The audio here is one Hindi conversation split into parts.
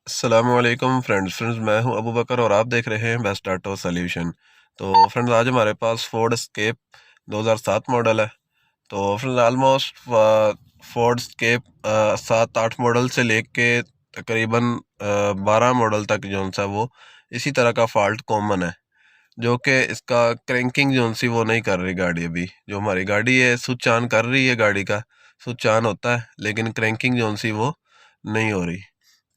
अस्सलामुअलैकुम फ्रेंड्स मैं हूं अबू बकर और आप देख रहे हैं बेस्ट ऑटो सोल्यूशन। तो फ्रेंड्स आज हमारे पास फोर्ड एस्केप 2007 मॉडल है। तो friends almost Ford escape 7-8 model से लेके तकरीबन 12 मॉडल तक जो सा वो इसी तरह का फॉल्ट कॉमन है, जो कि इसका क्रैंकिंग जो सी वो नहीं कर रही गाड़ी। अभी जो हमारी गाड़ी है स्विच ऑन कर रही है, गाड़ी का स्विच ऑन होता है लेकिन क्रैंकिंग जो सी वो नहीं हो रही।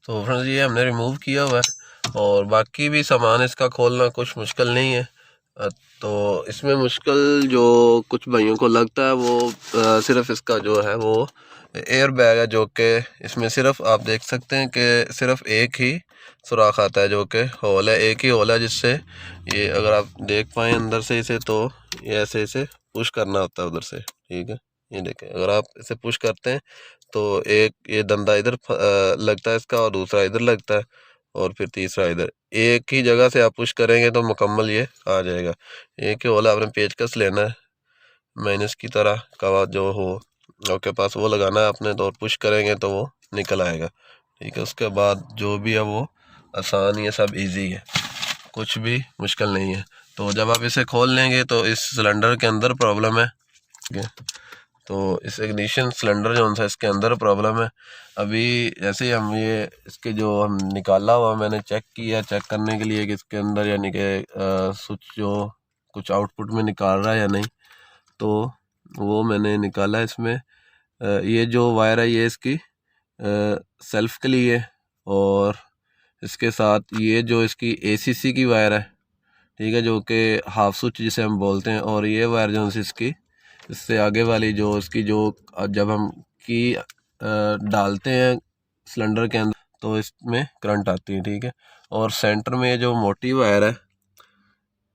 तो फ्रेंड्स ये हमने रिमूव किया हुआ है और बाकी भी सामान इसका खोलना कुछ मुश्किल नहीं है। तो इसमें मुश्किल जो कुछ भाइयों को लगता है वो सिर्फ इसका जो है वो एयर बैग है, जो कि इसमें सिर्फ आप देख सकते हैं कि सिर्फ एक ही सुराख आता है, जो कि होल है, एक ही होल है, जिससे ये अगर आप देख पाएँ अंदर से इसे, तो ये ऐसे इसे पुश करना होता है उधर से। ठीक है, ये देखें, अगर आप इसे पुश करते हैं तो एक ये दंदा इधर लगता है इसका और दूसरा इधर लगता है और फिर तीसरा इधर। एक ही जगह से आप पुश करेंगे तो मुकम्मल ये आ जाएगा। एक ही होला आपने पेचकस लेना है, माइनस की तरह कवा जो हो आपके पास वो लगाना है आपने, तो पुश करेंगे तो वो निकल आएगा। ठीक है, उसके बाद जो भी है वो आसान, ये सब इजी है, कुछ भी मुश्किल नहीं है। तो जब आप इसे खोल लेंगे तो इस सिलेंडर के अंदर प्रॉब्लम है। ठीक है, तो इस इग्निशन सिलेंडर जो सा इसके अंदर प्रॉब्लम है। अभी जैसे ही हम ये इसके जो हम निकाला हुआ, मैंने चेक किया, चेक करने के लिए कि इसके अंदर यानी कि स्विच जो कुछ आउटपुट में निकाल रहा है या नहीं, तो वो मैंने निकाला। इसमें ये जो वायर है ये इसकी सेल्फ के लिए, और इसके साथ ये जो इसकी एसीसी की वायर है, ठीक है, जो कि हाफ स्विच जिसे हम बोलते हैं, और ये वायर जो है इसकी इससे आगे वाली जो इसकी जो जब हम की डालते हैं सिलेंडर के अंदर तो इसमें करंट आती है। ठीक है, और सेंटर में जो मोटी वायर है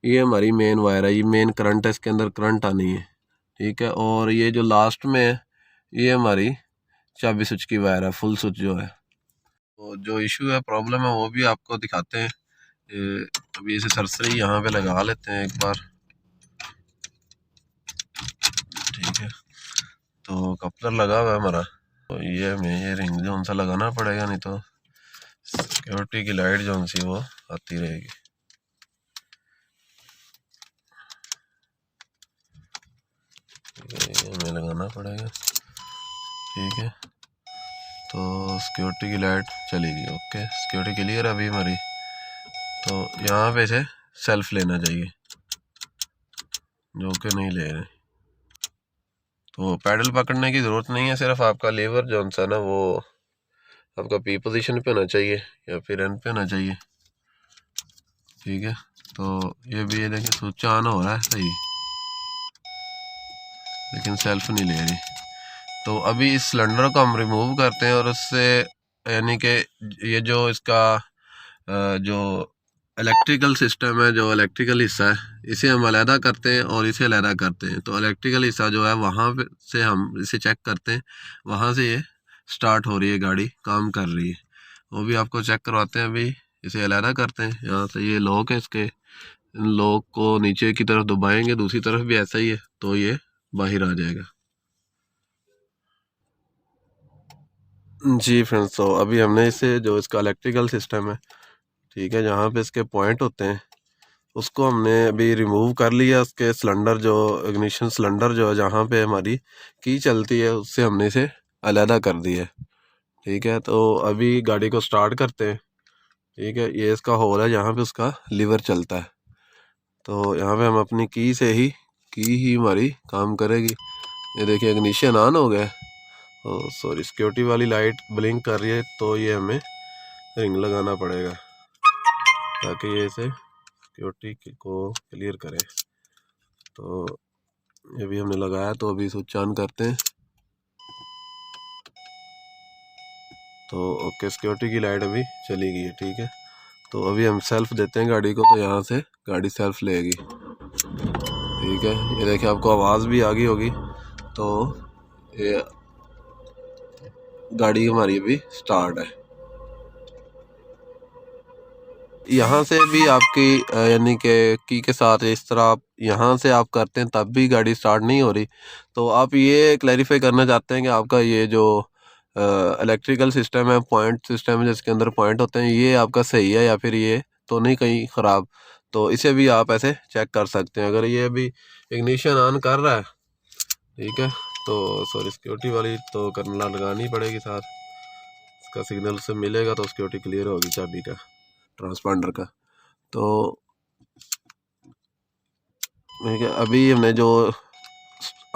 ये हमारी मेन वायर है, ये मेन करंट है, इसके अंदर करंट आनी है। ठीक है, और ये जो लास्ट में है ये हमारी चाबी स्विच की वायर है, फुल स्विच जो है। तो जो इशू है, प्रॉब्लम है, वो भी आपको दिखाते हैं। अभी इसे सरसरी यहाँ पे लगा लेते हैं एक बार। ठीक है, तो कपलर लगा हुआ है हमारा, तो ये हमें ये रिंग जो सा लगाना पड़ेगा, नहीं तो सिक्योरिटी की लाइट जो सी वो आती रहेगी। ये हमें लगाना पड़ेगा। ठीक है, तो सिक्योरिटी की लाइट चलेगी। ओके, सिक्योरिटी क्लियर है अभी हमारी। तो यहाँ पे से सेल्फ लेना चाहिए, जो कि नहीं ले रहे। तो पैडल पकड़ने की ज़रूरत नहीं है, सिर्फ आपका लेवर जो सा ना वो आपका पी पोजीशन पे होना चाहिए या फिर एन पे होना चाहिए। ठीक है, तो ये भी, ये देखिए स्विच ऑन हो रहा है सही, लेकिन सेल्फ नहीं ले रही। तो अभी इस सिलेंडर को हम रिमूव करते हैं और उससे यानी कि ये जो इसका जो इलेक्ट्रिकल सिस्टम है, जो इलेक्ट्रिकल हिस्सा है, इसे हम अलहदा करते हैं और इसे अलहदा करते हैं। तो इलेक्ट्रिकल हिस्सा जो है वहाँ से हम इसे चेक करते हैं, वहाँ से ये स्टार्ट हो रही है, गाड़ी काम कर रही है, वो भी आपको चेक करवाते हैं। अभी इसे अलहदा करते हैं, यहाँ से ये लॉक है, इसके लॉक को नीचे की तरफ दबाएंगे, दूसरी तरफ भी ऐसा ही है, तो ये बाहर आ जाएगा। जी फ्रेंड्स, तो अभी हमने इसे जो इसका इलेक्ट्रिकल सिस्टम है, ठीक है, जहाँ पे इसके पॉइंट होते हैं, उसको हमने अभी रिमूव कर लिया। उसके सिलेंडर जो इग्निशन सिलेंडर जो है जहाँ पे हमारी की चलती है, उससे हमने इसे अलहदा कर दिया है। ठीक है, तो अभी गाड़ी को स्टार्ट करते हैं। ठीक है, ये इसका होल है जहाँ पे उसका लीवर चलता है। तो यहाँ पे हम अपनी की ही हमारी काम करेगी। ये देखिए इग्निशन ऑन हो गया। सॉरी, सिक्योरिटी वाली लाइट ब्लिंक कर रही है, तो ये हमें रिंग लगाना पड़ेगा ताकि ये इसे सिक्योरिटी को क्लियर करे। तो ये भी हमने लगाया, तो अभी स्विच ऑन करते हैं। तो ओके, सिक्योरिटी की लाइट अभी चली गई है। ठीक है, तो अभी हम सेल्फ देते हैं गाड़ी को, तो यहाँ से गाड़ी सेल्फ लेगी। ठीक है, ये देखिए आपको आवाज़ भी आ गई होगी। तो ये गाड़ी हमारी अभी स्टार्ट है। यहाँ से भी आपकी यानी कि की साथ इस तरह आप यहाँ से आप करते हैं तब भी गाड़ी स्टार्ट नहीं हो रही। तो आप ये क्लैरिफाई करना चाहते हैं कि आपका ये जो इलेक्ट्रिकल सिस्टम है, पॉइंट सिस्टम है जिसके अंदर पॉइंट होते हैं, ये आपका सही है या फिर ये तो नहीं कहीं ख़राब। तो इसे भी आप ऐसे चेक कर सकते हैं। अगर ये अभी इग्निशन ऑन कर रहा है, ठीक है, तो सॉरी सिक्योरिटी वाली तो करना लगानी पड़ेगी साथ, इसका सिग्नल से मिलेगा तो सिक्योरिटी क्लियर होगी चाबी का, ट्रांसपांडर का। तो ठीक है, अभी हमने जो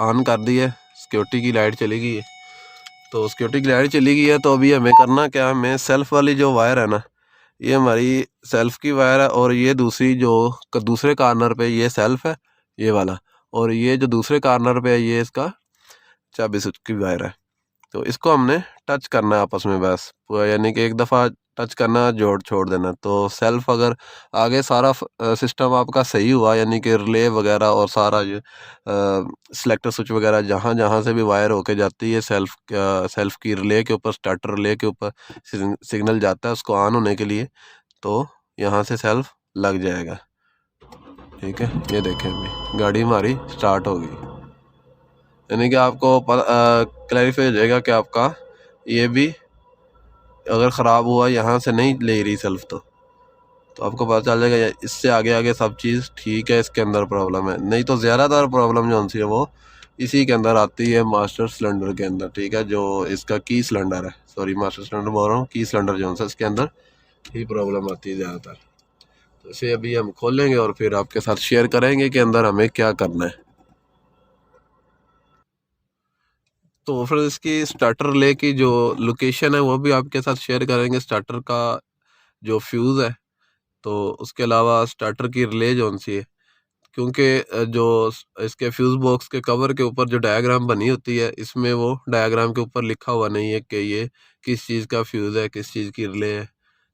ऑन कर दी है, सिक्योरिटी की लाइट चली गई है। तो सिक्योरिटी की लाइट चली गई है तो अभी हमें करना क्या है, हमें सेल्फ वाली जो वायर है ना, ये हमारी सेल्फ की वायर है, और ये दूसरी जो दूसरे कार्नर पे ये सेल्फ है ये वाला, और ये जो दूसरे कार्नर पे है ये इसका चाबी स्विच की वायर है। तो इसको हमने टच करना है आपस में बस, यानी कि एक दफ़ा टच करना, जोड़ छोड़ देना। तो सेल्फ अगर आगे सारा सिस्टम आपका सही हुआ, यानी कि रिले वगैरह और सारा ये सिलेक्टर स्विच वगैरह जहाँ जहाँ से भी वायर होके जाती है सेल्फ की रिले के ऊपर, स्टार्टर रिले के ऊपर सिग्नल जाता है उसको ऑन होने के लिए, तो यहाँ से सेल्फ लग जाएगा। ठीक है, ये देखें अभी गाड़ी हमारी स्टार्ट हो गई, यानी कि आपको क्लैरिफाई हो जाएगा कि आपका ये भी अगर ख़राब हुआ यहाँ से नहीं ले रही सेल्फ, तो आपको पता चल जाएगा इससे आगे आगे सब चीज़ ठीक है, इसके अंदर प्रॉब्लम है। नहीं तो ज़्यादातर प्रॉब्लम जो सी है वो इसी के अंदर आती है, मास्टर सिलेंडर के अंदर। ठीक है, जो इसका की सिलेंडर है, सॉरी मास्टर सिलेंडर बोल रहा हूँ, की सिलेंडर जो है इसके अंदर ही प्रॉब्लम आती है ज़्यादातर। तो इसे अभी हम खोलेंगे और फिर आपके साथ शेयर करेंगे कि अंदर हमें क्या करना है। तो फिर इसकी स्टार्टर रिले की जो लोकेशन है वो भी आपके साथ शेयर करेंगे, स्टार्टर का जो फ्यूज़ है, तो उसके अलावा स्टार्टर की रिले जौन सी है, क्योंकि जो इसके फ्यूज़ बॉक्स के कवर के ऊपर जो डायग्राम बनी होती है, इसमें वो डायग्राम के ऊपर लिखा हुआ नहीं है कि ये किस चीज़ का फ्यूज़ है, किस चीज़ की रिले है।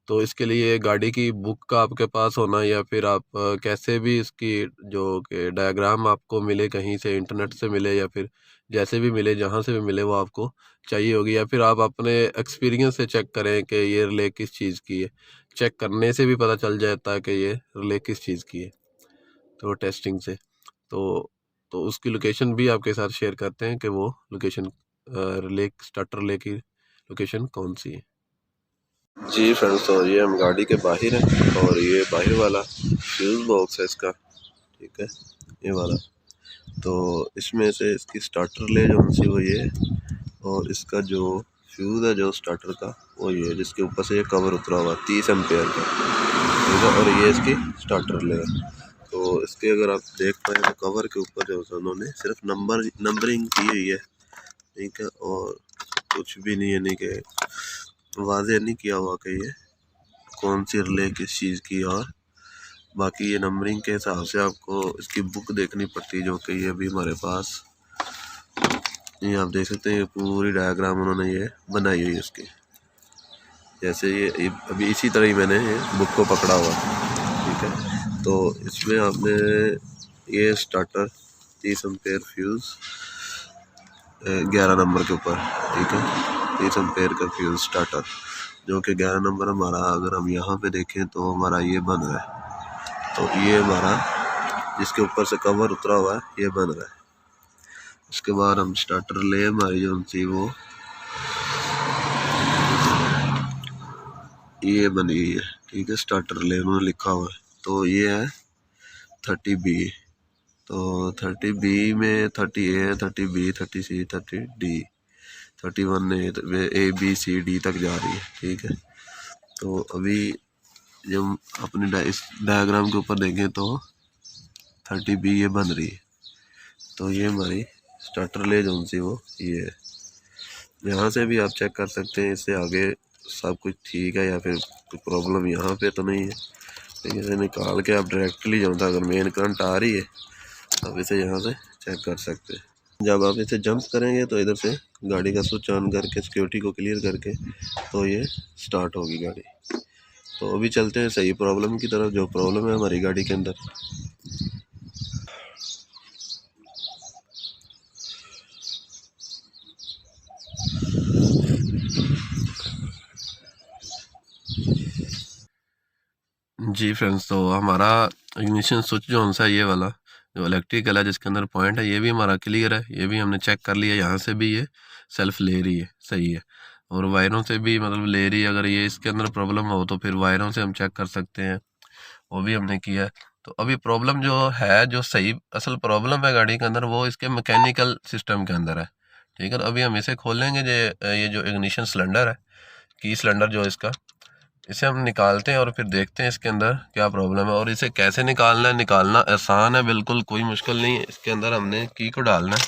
तो इसके लिए गाड़ी की बुक का आपके पास होना, या फिर आप कैसे भी इसकी जो कि डायग्राम आपको मिले कहीं से, इंटरनेट से मिले या फिर जैसे भी मिले, जहाँ से भी मिले, वो आपको चाहिए होगी, या फिर आप अपने एक्सपीरियंस से चेक करें कि ये रिले किस चीज़ की है। चेक करने से भी पता चल जाता है कि ये रिले किस चीज़ की है, तो टेस्टिंग से। तो उसकी लोकेशन भी आपके साथ शेयर करते हैं कि वो लोकेशन रिले स्टार्टर रिले की लोकेशन कौन सी है। जी फ्रेंड्स, तो ये हम गाड़ी के बाहर हैं और ये बाहर वाला फ्यूज़ बॉक्स है इसका, ठीक है, ये वाला। तो इसमें से इसकी स्टार्टर ले जो सी वो ये, और इसका जो फ्यूज़ है जो स्टार्टर का वो ये, जिसके ऊपर से ये कवर उतरा हुआ 30 एम्पेयर का, ठीक है, और ये इसकी स्टार्टर ले है। तो इसके अगर आप देख पाए तो कवर के ऊपर जो है उन्होंने सिर्फ नंबरिंग की हुई है, ठीक है, और कुछ भी नहीं है, नहीं कि वाज़े नहीं किया हुआ कि ये कौन सी रिले किस चीज़ की। और बाकी ये नंबरिंग के हिसाब से आपको इसकी बुक देखनी पड़ती है, जो कि ये भी हमारे पास, ये आप देख सकते हैं, ये पूरी डायग्राम उन्होंने ये बनाई हुई है इसकी। जैसे ये अभी इसी तरह ही मैंने ये बुक को पकड़ा हुआ, ठीक है। तो इसमें आपने ये स्टार्टर 30 एम्पेयर फ्यूज़ 11 नंबर के ऊपर, ठीक है, 30 एम्पेयर का फ्यूज़ स्टार्टर, जो कि 11 नंबर हमारा, अगर हम यहाँ पे देखें तो हमारा ये बन रहा है। तो ये हमारा जिसके ऊपर से कवर उतरा हुआ है ये बन रहा है। उसके बाद हम स्टार्टर ले हमारी जो सी वो ये बनी हुई है, ठीक है, स्टार्टर ले उन्होंने लिखा हुआ है। तो ये है 30B। तो 30B में 30A है, 30B, 30C, 30D, 31A, B, C, D तक जा रही है, ठीक है। तो अभी जब अपने इस डायग्राम के ऊपर देखें तो 30B ये बन रही है। तो ये हमारी स्टार्टर ले जो सी वो ये है। यहाँ से भी आप चेक कर सकते हैं, इससे आगे सब कुछ ठीक है या फिर कोई प्रॉब्लम यहाँ पे तो नहीं है। लेकिन इसे निकाल के आप डायरेक्टली जो था, अगर मेन करंट आ रही है आप इसे यहाँ से चेक कर सकते हैं। जब आप इसे जंप करेंगे तो इधर से गाड़ी का स्विच ऑन करके सिक्योरिटी को क्लियर करके तो ये स्टार्ट होगी गाड़ी। तो अभी चलते हैं सही प्रॉब्लम की तरफ, जो प्रॉब्लम है हमारी गाड़ी के अंदर। जी फ्रेंड्स, तो हमारा इग्निशन स्विच जो सा ये वाला जो इलेक्ट्रिकल है जिसके अंदर पॉइंट है, ये भी हमारा क्लियर है, ये भी हमने चेक कर लिया, यहाँ से भी ये सेल्फ ले रही है, सही है। और वायरों से भी मतलब ले रही है। अगर ये इसके अंदर प्रॉब्लम हो तो फिर वायरों से हम चेक कर सकते हैं, वो भी हमने किया है। तो अभी प्रॉब्लम जो है, जो सही असल प्रॉब्लम है गाड़ी के अंदर, वो इसके मैकेनिकल सिस्टम के अंदर है। ठीक है, तो अभी हम इसे खोलेंगे। ये जो इग्निशन सिलेंडर है, की सिलेंडर जो इसका, इसे हम निकालते हैं और फिर देखते हैं इसके अंदर क्या प्रॉब्लम है और इसे कैसे निकालना है। निकालना आसान है, बिल्कुल कोई मुश्किल नहीं है। इसके अंदर हमने की को डालना है।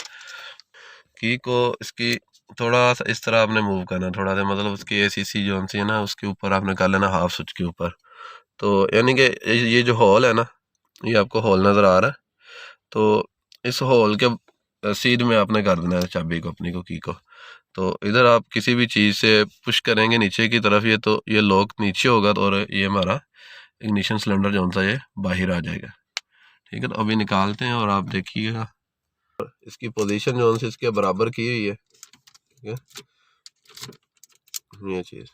की को इसकी थोड़ा सा इस तरह आपने मूव करना है, थोड़ा सा मतलब उसकी एसीसी जो सी है ना, उसके ऊपर आपने कर लेना, हाफ स्विच के ऊपर। तो यानी कि ये जो हॉल है ना, ये आपको हॉल नज़र आ रहा है। तो इस हॉल के सीध में आपने कर देना है चाबी को, अपनी को, की को। तो इधर आप किसी भी चीज़ से पुश करेंगे नीचे की तरफ, ये तो ये लॉक नीचे होगा, तो और ये हमारा इग्निशन सिलेंडर जो सा ये बाहर आ जाएगा। ठीक है, तो अभी निकालते हैं और आप देखिएगा इसकी पोजीशन जो सी इसके बराबर की हुई है। ठीक है, ये चीज़,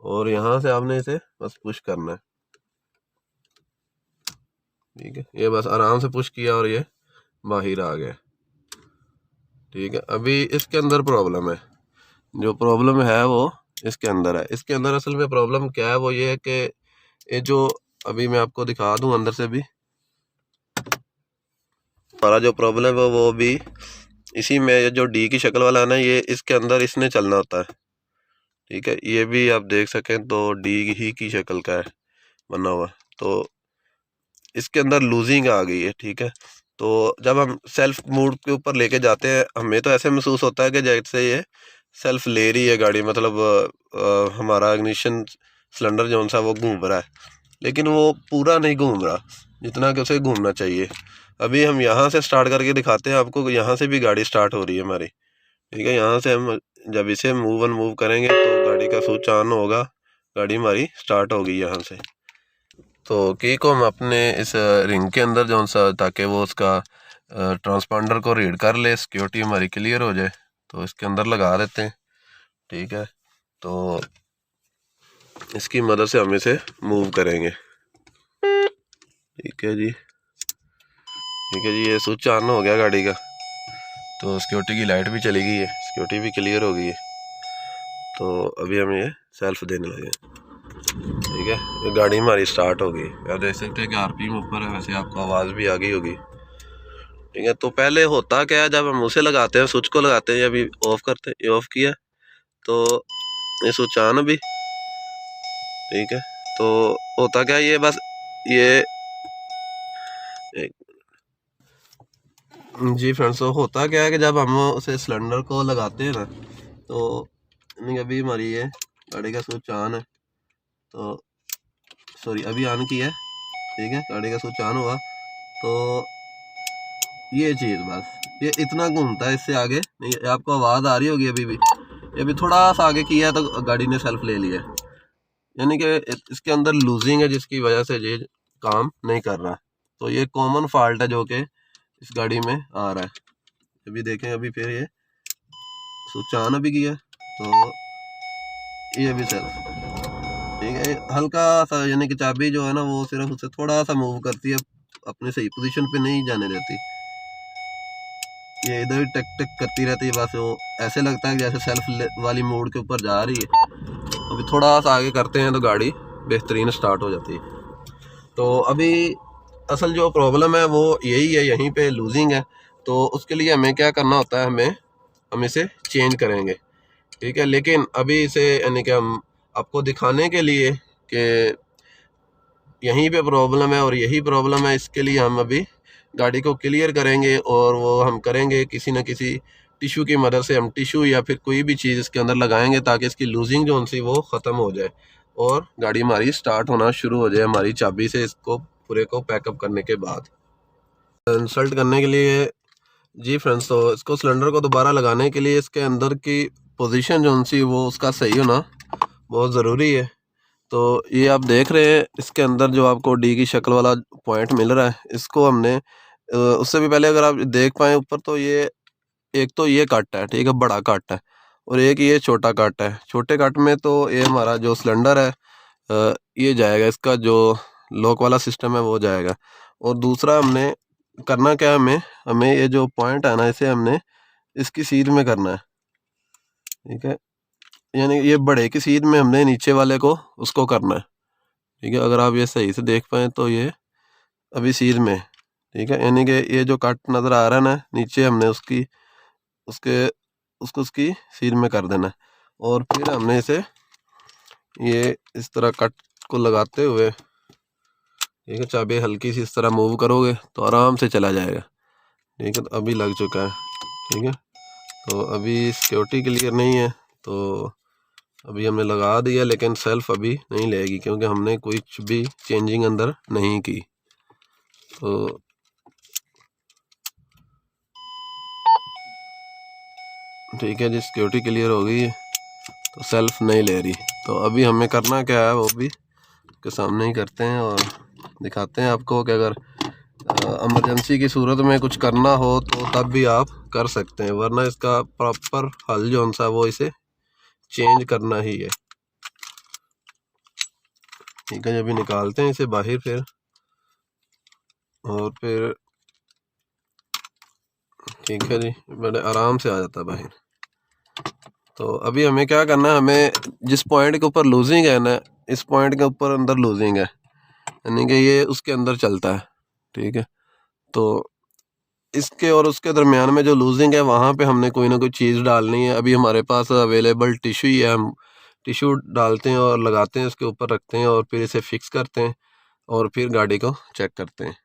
और यहाँ से आपने इसे बस पुश करना है। ठीक है, ये बस आराम से पुश किया और ये बाहर आ गया। ठीक है, अभी इसके अंदर प्रॉब्लम है। जो प्रॉब्लम है वो इसके अंदर है। इसके अंदर असल में प्रॉब्लम क्या है, वो ये है कि ये जो, अभी मैं आपको दिखा दूं अंदर से भी, हमारा जो प्रॉब्लम है वो भी इसी में, जो डी की शक्ल वाला है ना, ये इसके अंदर इसने चलना होता है। ठीक है, ये भी आप देख सकें तो डी ही की शक्ल का है बना हुआ। तो इसके अंदर लूजिंग आ गई है। ठीक है, तो जब हम सेल्फ मोड के ऊपर लेके जाते हैं, हमें तो ऐसे महसूस होता है कि जैसे ये सेल्फ ले रही है गाड़ी, मतलब हमारा इग्निशन सिलेंडर जो सा वो घूम रहा है, लेकिन वो पूरा नहीं घूम रहा जितना कि उसे घूमना चाहिए। अभी हम यहाँ से स्टार्ट करके दिखाते हैं आपको, यहाँ से भी गाड़ी स्टार्ट हो रही है हमारी। ठीक है, यहाँ से हम जब इसे मूव एंड मूव करेंगे तो गाड़ी का स्विच ऑन होगा, गाड़ी हमारी स्टार्ट होगी यहाँ से। तो की को हम अपने इस रिंग के अंदर जो सा, ताकि वो उसका ट्रांसपांडर को रीड कर ले, सिक्योरिटी हमारी क्लियर हो जाए, तो इसके अंदर लगा देते हैं। ठीक है, तो इसकी मदद से हम इसे मूव करेंगे। ठीक है जी, ठीक है जी, ये स्विच ऑन हो गया गाड़ी का, तो सिक्योरिटी की लाइट भी चली गई है, सिक्योरिटी भी क्लियर हो गई है। तो अभी हम ये सेल्फ देने लगे। ठीक है, ये गाड़ी हमारी स्टार्ट हो गई। आप देख सकते हैं कि आरपीएम ऊपर है, वैसे आपको आवाज़ भी आ गई होगी। ठीक है, तो पहले होता क्या है, जब हम उसे लगाते हैं, स्विच को लगाते हैं, अभी ऑफ करते हैं, ये ऑफ किया तो ये स्विच ऑन अभी। ठीक है, तो होता क्या है, ये बस ये जी फ्रेंड्स, तो होता क्या है कि जब हम उसे सिलेंडर को लगाते हैं ना, तो नहीं, अभी हमारी ये गाड़ी का स्विच ऑन है, तो सॉरी अभी ऑन किया है। ठीक है, गाड़ी का स्विच ऑन हुआ तो ये चीज़ बस ये इतना घूमता है, इससे आगे नहीं। आपको आवाज़ आ रही होगी अभी भी, ये भी थोड़ा सा आगे किया है तो गाड़ी ने सेल्फ ले लिया, यानी कि इसके अंदर लूजिंग है जिसकी वजह से ये काम नहीं कर रहा। तो ये कॉमन फॉल्ट है जो कि इस गाड़ी में आ रहा है। अभी देखें, अभी फिर ये स्विच ऑन अभी किया तो ये भी सेल्फ। ठीक है, हल्का सा, यानी कि चाबी जो है ना वो सिर्फ उससे थोड़ा सा मूव करती है, अपने सही पोजीशन पे नहीं जाने देती। ये इधर ही टक टक करती रहती है, बस वो ऐसे लगता है कि जैसे सेल्फ वाली मोड के ऊपर जा रही है। अभी थोड़ा सा आगे करते हैं तो गाड़ी बेहतरीन स्टार्ट हो जाती है। तो अभी असल जो प्रॉब्लम है वो यही है, यहीं पे लूजिंग है। तो उसके लिए हमें क्या करना होता है, हम इसे चेंज करेंगे। ठीक है, लेकिन अभी इसे यानी कि हम आपको दिखाने के लिए कि यहीं पे प्रॉब्लम है और यही प्रॉब्लम है, इसके लिए हम अभी गाड़ी को क्लियर करेंगे और वो हम करेंगे किसी न किसी टिश्यू की मदद से। हम टिश्यू या फिर कोई भी चीज़ इसके अंदर लगाएंगे ताकि इसकी लूजिंग जो सी वो ख़त्म हो जाए और गाड़ी हमारी स्टार्ट होना शुरू हो जाए हमारी चाबी से, इसको पूरे को पैकअप करने के बाद। इंसल्ट करने के लिए जी फ्रेंड्स, तो इसको सिलेंडर को दोबारा लगाने के लिए इसके अंदर की पोजीशन जो सी वो उसका सही होना बहुत ज़रूरी है। तो ये आप देख रहे हैं, इसके अंदर जो आपको डी की शक्ल वाला पॉइंट मिल रहा है, इसको हमने उससे भी पहले अगर आप देख पाएँ ऊपर, तो ये एक तो ये कट है, ठीक है, बड़ा कट है, और एक ये छोटा कट है। छोटे कट में तो ये हमारा जो सिलेंडर है ये जाएगा, इसका जो लॉक वाला सिस्टम है वो जाएगा। और दूसरा हमने करना क्या है, हमें हमें ये जो पॉइंट है ना, इसे हमने इसकी सीध में करना है। ठीक है, यानी ये बड़े की सीध में हमने नीचे वाले को उसको करना है। ठीक है, अगर आप ये सही से देख पाएँ तो ये अभी सीध में, ठीक है, यानी कि ये जो कट नज़र आ रहा है ना नीचे, हमने उसकी उसके उसको उसकी सीध में कर देना है। और फिर हमने इसे ये इस तरह कट को लगाते हुए, ठीक है, चाबी हल्की सी इस तरह मूव करोगे तो आराम से चला जाएगा। ठीक है, तो अभी लग चुका है। ठीक है, तो अभी सिक्योरिटी क्लियर नहीं है तो अभी हमने लगा दिया, लेकिन सेल्फ अभी नहीं लेगी क्योंकि हमने कुछ भी चेंजिंग अंदर नहीं की। तो ठीक है जी, सिक्योरिटी क्लियर हो गई है तो सेल्फ नहीं ले रही। तो अभी हमें करना क्या है वो भी के सामने ही करते हैं और दिखाते हैं आपको कि अगर इमरजेंसी की सूरत में कुछ करना हो तो तब भी आप कर सकते हैं, वरना इसका प्रॉपर हल जो सा वो इसे चेंज करना ही है। ठीक है, अभी निकालते हैं इसे बाहर फिर, और फिर ठीक है जी, बड़े आराम से आ जाता है बाहर। तो अभी हमें क्या करना है, हमें जिस पॉइंट के ऊपर लूजिंग है ना, इस पॉइंट के ऊपर अंदर लूजिंग है, यानी कि ये उसके अंदर चलता है। ठीक है, तो इसके और उसके दरमियान में जो लूजिंग है वहाँ पे हमने कोई ना कोई चीज़ डालनी है। अभी हमारे पास अवेलेबल टिश्यू ही है, हम टिश्यू डालते हैं और लगाते हैं, उसके ऊपर रखते हैं और फिर इसे फिक्स करते हैं और फिर गाड़ी को चेक करते हैं।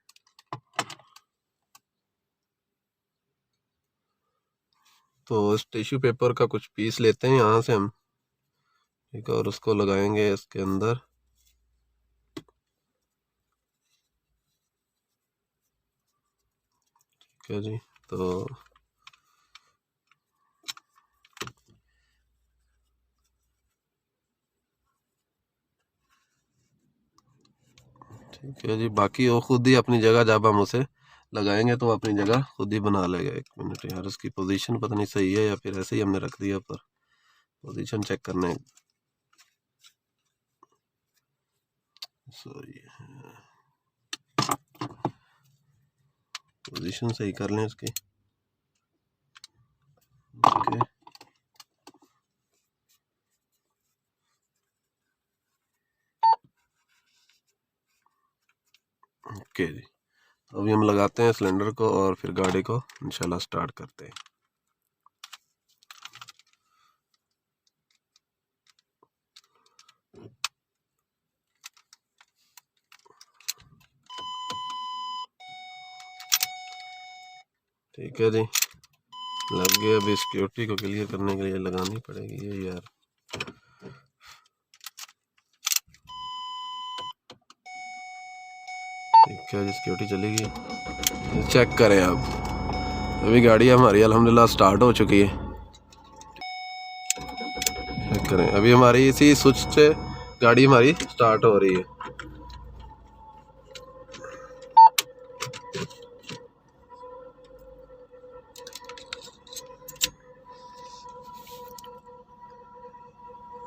तो इस टिश्यू पेपर का कुछ पीस लेते हैं यहाँ से हम, ठीक है, और उसको लगाएंगे इसके अंदर। ठीक है जी, तो ठीक है जी, बाकी वो खुद ही अपनी जगह, जब हम उसे लगाएंगे तो अपनी जगह खुद ही बना लेगा। एक मिनट यार, उसकी पोजीशन पता नहीं सही है या फिर ऐसे ही हमने रख दिया, पर पोजीशन चेक करने, सॉरी, पोजीशन सही कर लें इसकी। ओके ओके जी, अभी हम लगाते हैं सिलेंडर को और फिर गाड़ी को इंशाल्लाह स्टार्ट करते हैं। ठीक है जी, लग गया। अभी सिक्योरिटी को क्लियर करने के लिए लगानी पड़ेगी ये यार। ठीक है जी, सिक्योरिटी चली गई। चेक करें आप, अभी गाड़ी हमारी अल्हम्दुलिल्लाह स्टार्ट हो चुकी है। चेक करें, अभी हमारी इसी स्विच से गाड़ी हमारी स्टार्ट हो रही है।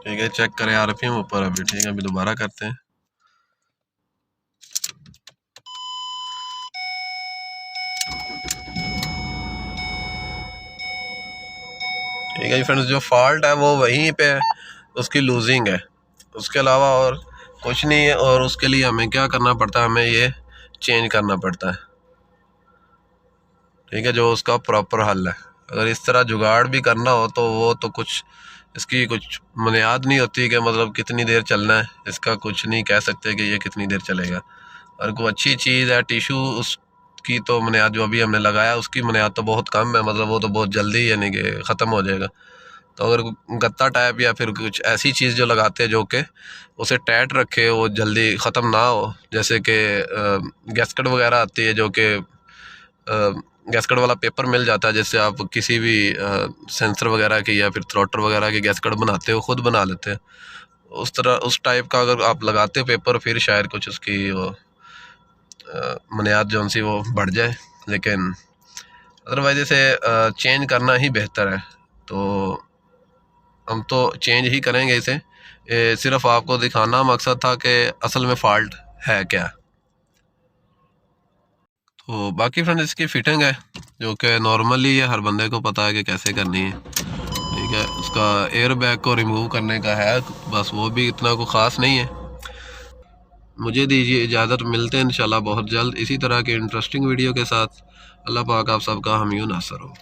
ठीक है, चेक करें आरपीएम ऊपर अभी। ठीक है, अभी दोबारा करते हैं। ठीक है जी फ्रेंड्स, जो फॉल्ट है वो वहीं पे है, उसकी लूजिंग है, उसके अलावा और कुछ नहीं है। और उसके लिए हमें क्या करना पड़ता है, हमें ये चेंज करना पड़ता है। ठीक है, जो उसका प्रॉपर हल है। अगर इस तरह जुगाड़ भी करना हो तो वो तो कुछ इसकी कुछ बुनियाद नहीं होती कि मतलब कितनी देर चलना है, इसका कुछ नहीं कह सकते कि ये कितनी देर चलेगा। और कोई अच्छी चीज़ है टिशू, उसकी तो बुनियाद जो अभी हमने लगाया उसकी बुनियाद तो बहुत कम है, मतलब वो तो बहुत जल्दी यानी कि ख़त्म हो जाएगा। तो अगर गत्ता टाइप या फिर कुछ ऐसी चीज़ जो लगाते हैं जो कि उसे टाइट रखे, वो जल्दी ख़त्म ना हो, जैसे कि गैस्केट वगैरह आती है, जो कि गैस्केट वाला पेपर मिल जाता है, जिससे आप किसी भी सेंसर वगैरह की या फिर थ्रोटर वगैरह की गैस्केट बनाते हो, खुद बना लेते हैं। उस तरह उस टाइप का अगर आप लगाते हो पेपर, फिर शायद कुछ उसकी वो बुनियाद जो सी वो बढ़ जाए, लेकिन अदरवाइज इसे चेंज करना ही बेहतर है। तो हम तो चेंज ही करेंगे इसे। सिर्फ आपको दिखाना मकसद था कि असल में फ़ॉल्ट है क्या। तो बाकी फ्रेंड इसकी फ़िटिंग है जो कि नॉर्मली है, हर बंदे को पता है कि कैसे करनी है। ठीक ठीक है। उसका एयर बैग को रिमूव करने का है, बस वो भी इतना को ख़ास नहीं है। मुझे दीजिए इजाज़त, मिलते हैं इंशाल्लाह बहुत जल्द इसी तरह के इंटरेस्टिंग वीडियो के साथ। अल्लाह पाक आप सबका हामी नासर हो।